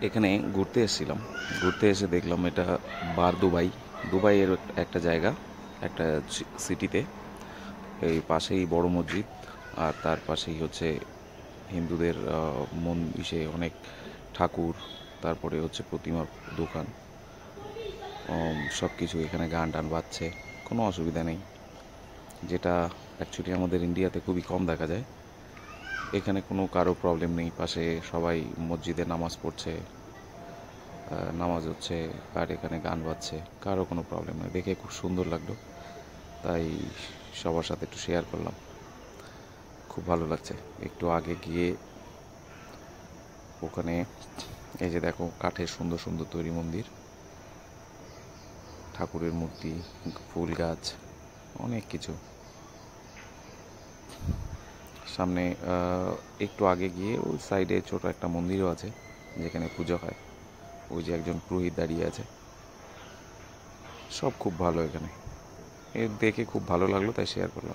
এখানে ঘুরতে এসেছিলাম। ঘুরতে এসে দেখলাম এটা বার দুবাই। দুবাইয়ের একটা জায়গা, একটা সিটিতে। এই পাশেই বড় মসজিদ, আর তার পাশেই হচ্ছে হিন্দুদের মন ইসে অনেক ঠাকুর, তারপরে হচ্ছে প্রতিমার দোকান, সব কিছু। এখানে গান টান বাজছে, কোনো অসুবিধা নেই, যেটা অ্যাকচুয়ালি আমাদের ইন্ডিয়াতে খুবই কম দেখা যায়। এখানে কোনো কারো প্রবলেম নেই, পাশে সবাই মসজিদে নামাজ পড়ছে, নামাজ হচ্ছে, আর এখানে গান বাজছে, কারো কোনো প্রবলেম নেই। দেখে খুব সুন্দর লাগলো, তাই সবার সাথে একটু শেয়ার করলাম। খুব ভালো লাগছে। একটু আগে গিয়ে ওখানে এই যে দেখো, কাঠের সুন্দর সুন্দর তৈরি মন্দির, ঠাকুরের মূর্তি, ফুল গাছ, অনেক কিছু। সামনে একটু আগে গিয়ে ওই সাইডে ছোট একটা মন্দিরও আছে, যেখানে পুজো হয়। ওই যে একজন পুরোহিত দাঁড়িয়ে আছে। সব খুব ভালো এখানে। এ দেখে খুব ভালো লাগলো, তাই শেয়ার করলাম।